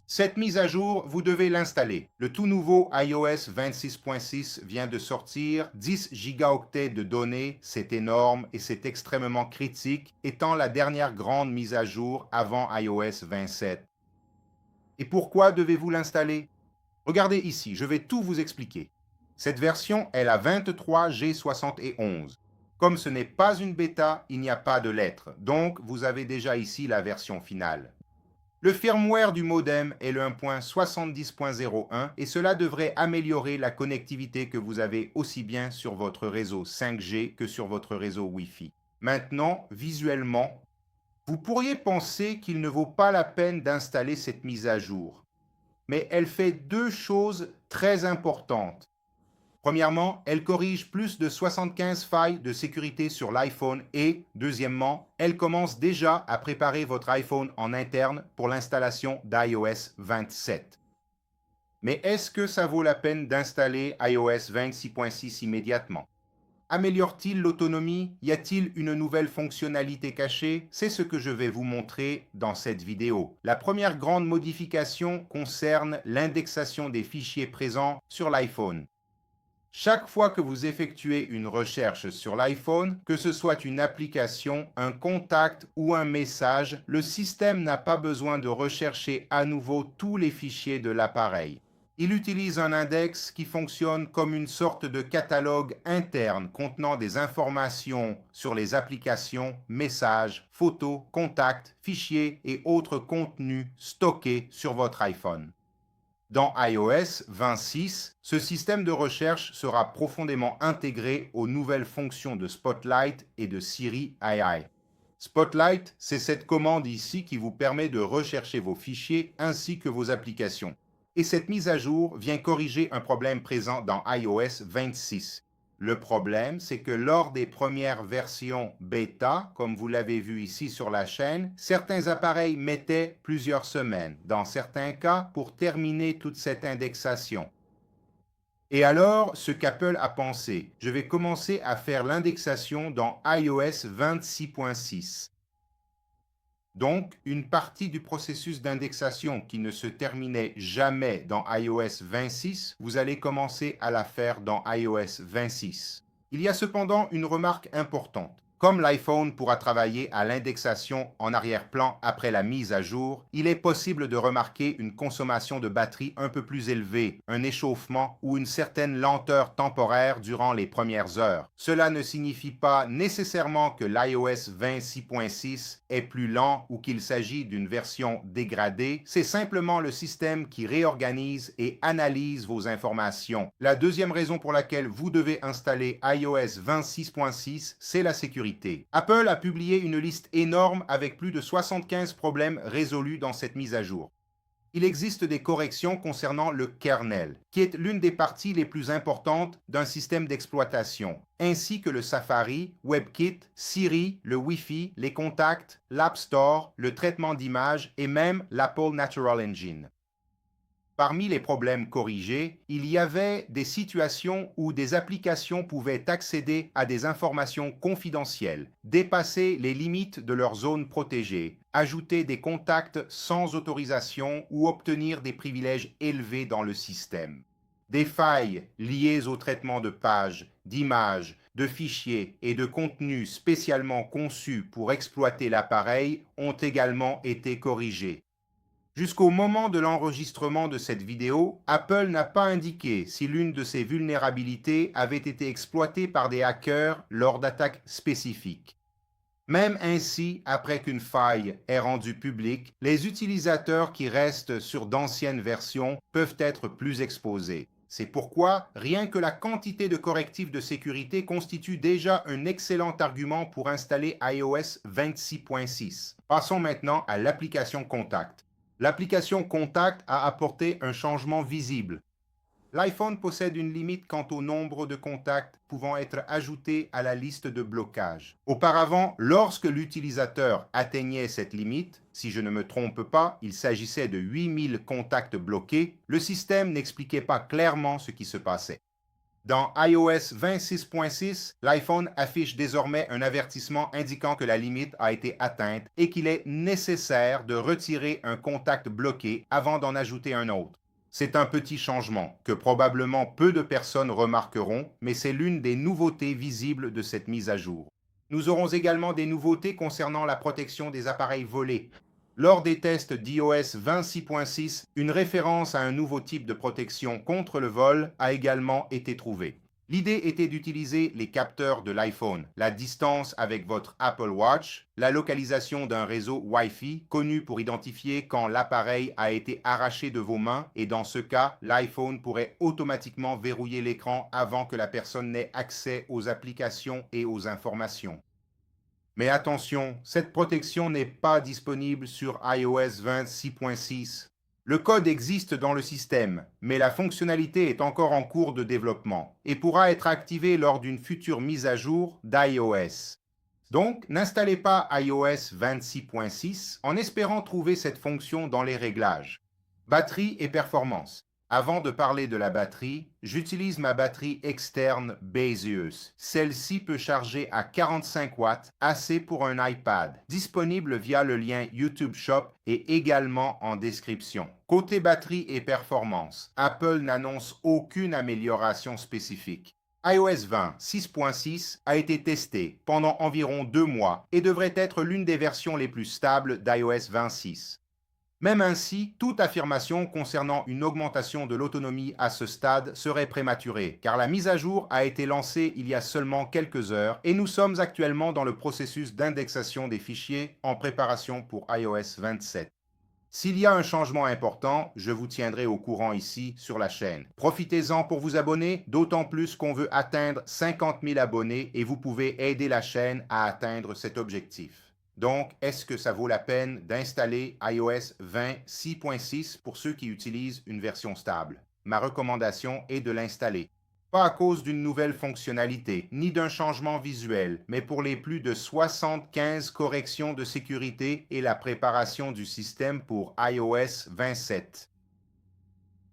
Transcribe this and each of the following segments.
Cette mise à jour, vous devez l'installer. Le tout nouveau iOS 26.6 vient de sortir, 10 gigaoctets de données, c'est énorme et c'est extrêmement critique, étant la dernière grande mise à jour avant iOS 27. Et pourquoi devez-vous l'installer? Regardez ici, je vais tout vous expliquer. Cette version est la 23G71. Comme ce n'est pas une bêta, il n'y a pas de lettres, donc vous avez déjà ici la version finale. Le firmware du modem est le 1.70.01 et cela devrait améliorer la connectivité que vous avez aussi bien sur votre réseau 5G que sur votre réseau Wi-Fi. Maintenant, visuellement, vous pourriez penser qu'il ne vaut pas la peine d'installer cette mise à jour, mais elle fait deux choses très importantes. Premièrement, elle corrige plus de 75 failles de sécurité sur l'iPhone et, deuxièmement, elle commence déjà à préparer votre iPhone en interne pour l'installation d'iOS 27. Mais est-ce que ça vaut la peine d'installer iOS 26.6 immédiatement? Améliore-t-il l'autonomie? Y a-t-il une nouvelle fonctionnalité cachée? C'est ce que je vais vous montrer dans cette vidéo. La première grande modification concerne l'indexation des fichiers présents sur l'iPhone. Chaque fois que vous effectuez une recherche sur l'iPhone, que ce soit une application, un contact ou un message, le système n'a pas besoin de rechercher à nouveau tous les fichiers de l'appareil. Il utilise un index qui fonctionne comme une sorte de catalogue interne contenant des informations sur les applications, messages, photos, contacts, fichiers et autres contenus stockés sur votre iPhone. Dans iOS 26, ce système de recherche sera profondément intégré aux nouvelles fonctions de Spotlight et de Siri AI. Spotlight, c'est cette commande ici qui vous permet de rechercher vos fichiers ainsi que vos applications. Et cette mise à jour vient corriger un problème présent dans iOS 26. Le problème, c'est que lors des premières versions bêta, comme vous l'avez vu ici sur la chaîne, certains appareils mettaient plusieurs semaines, dans certains cas, pour terminer toute cette indexation. Et alors, ce qu'Apple a pensé, je vais commencer à faire l'indexation dans iOS 26.6. Donc, une partie du processus d'indexation qui ne se terminait jamais dans iOS 26, vous allez commencer à la faire dans iOS 26. Il y a cependant une remarque importante. Comme l'iPhone pourra travailler à l'indexation en arrière-plan après la mise à jour, il est possible de remarquer une consommation de batterie un peu plus élevée, un échauffement ou une certaine lenteur temporaire durant les premières heures. Cela ne signifie pas nécessairement que l'iOS 26.6 est plus lent ou qu'il s'agit d'une version dégradée, c'est simplement le système qui réorganise et analyse vos informations. La deuxième raison pour laquelle vous devez installer iOS 26.6, c'est la sécurité. Apple a publié une liste énorme avec plus de 75 problèmes résolus dans cette mise à jour. Il existe des corrections concernant le kernel, qui est l'une des parties les plus importantes d'un système d'exploitation, ainsi que le Safari, WebKit, Siri, le Wi-Fi, les contacts, l'App Store, le traitement d'images et même l'Apple Natural Engine. Parmi les problèmes corrigés, il y avait des situations où des applications pouvaient accéder à des informations confidentielles, dépasser les limites de leur zone protégée, ajouter des contacts sans autorisation ou obtenir des privilèges élevés dans le système. Des failles liées au traitement de pages, d'images, de fichiers et de contenus spécialement conçus pour exploiter l'appareil ont également été corrigées. Jusqu'au moment de l'enregistrement de cette vidéo, Apple n'a pas indiqué si l'une de ces vulnérabilités avait été exploitée par des hackers lors d'attaques spécifiques. Même ainsi, après qu'une faille est rendue publique, les utilisateurs qui restent sur d'anciennes versions peuvent être plus exposés. C'est pourquoi rien que la quantité de correctifs de sécurité constitue déjà un excellent argument pour installer iOS 26.6. Passons maintenant à l'application Contact. L'application Contact a apporté un changement visible. L'iPhone possède une limite quant au nombre de contacts pouvant être ajoutés à la liste de blocage. Auparavant, lorsque l'utilisateur atteignait cette limite, si je ne me trompe pas, il s'agissait de 8000 contacts bloqués, le système n'expliquait pas clairement ce qui se passait. Dans iOS 26.6, l'iPhone affiche désormais un avertissement indiquant que la limite a été atteinte et qu'il est nécessaire de retirer un contact bloqué avant d'en ajouter un autre. C'est un petit changement que probablement peu de personnes remarqueront, mais c'est l'une des nouveautés visibles de cette mise à jour. Nous aurons également des nouveautés concernant la protection des appareils volés. Lors des tests d'iOS 26.6, une référence à un nouveau type de protection contre le vol a également été trouvée. L'idée était d'utiliser les capteurs de l'iPhone, la distance avec votre Apple Watch, la localisation d'un réseau Wi-Fi connu pour identifier quand l'appareil a été arraché de vos mains et dans ce cas, l'iPhone pourrait automatiquement verrouiller l'écran avant que la personne n'ait accès aux applications et aux informations. Mais attention, cette protection n'est pas disponible sur iOS 26.6. Le code existe dans le système, mais la fonctionnalité est encore en cours de développement et pourra être activée lors d'une future mise à jour d'iOS. Donc, n'installez pas iOS 26.6 en espérant trouver cette fonction dans les réglages. Batterie et performance. Avant de parler de la batterie, j'utilise ma batterie externe Baseus. Celle-ci peut charger à 45 watts, assez pour un iPad, disponible via le lien YouTube Shop et également en description. Côté batterie et performance, Apple n'annonce aucune amélioration spécifique. iOS 20 6.6 a été testé pendant environ 2 mois et devrait être l'une des versions les plus stables d'iOS 26. Même ainsi, toute affirmation concernant une augmentation de l'autonomie à ce stade serait prématurée, car la mise à jour a été lancée il y a seulement quelques heures et nous sommes actuellement dans le processus d'indexation des fichiers en préparation pour iOS 27. S'il y a un changement important, je vous tiendrai au courant ici sur la chaîne. Profitez-en pour vous abonner, d'autant plus qu'on veut atteindre 50 000 abonnés et vous pouvez aider la chaîne à atteindre cet objectif. Donc, est-ce que ça vaut la peine d'installer iOS 20 6.6 pour ceux qui utilisent une version stable? Ma recommandation est de l'installer. Pas à cause d'une nouvelle fonctionnalité, ni d'un changement visuel, mais pour les plus de 75 corrections de sécurité et la préparation du système pour iOS 27.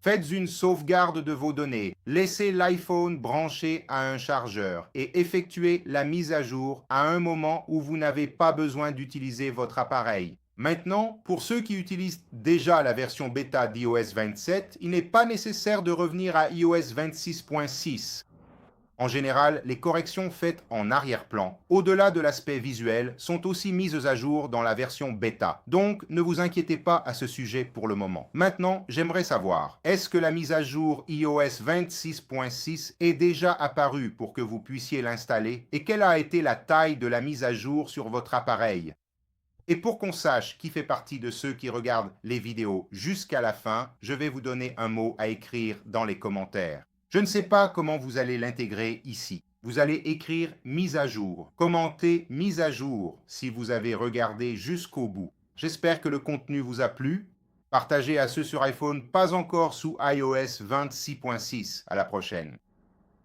Faites une sauvegarde de vos données, laissez l'iPhone branché à un chargeur et effectuez la mise à jour à un moment où vous n'avez pas besoin d'utiliser votre appareil. Maintenant, pour ceux qui utilisent déjà la version bêta d'iOS 27, il n'est pas nécessaire de revenir à iOS 26.6. En général, les corrections faites en arrière-plan, au-delà de l'aspect visuel, sont aussi mises à jour dans la version bêta. Donc, ne vous inquiétez pas à ce sujet pour le moment. Maintenant, j'aimerais savoir, est-ce que la mise à jour iOS 26.6 est déjà apparue pour que vous puissiez l'installer et quelle a été la taille de la mise à jour sur votre appareil? Et pour qu'on sache qui fait partie de ceux qui regardent les vidéos jusqu'à la fin, je vais vous donner un mot à écrire dans les commentaires. Je ne sais pas comment vous allez l'intégrer ici. Vous allez écrire mise à jour, commenter mise à jour si vous avez regardé jusqu'au bout. J'espère que le contenu vous a plu. Partagez à ceux sur iPhone pas encore sous iOS 26.6. À la prochaine.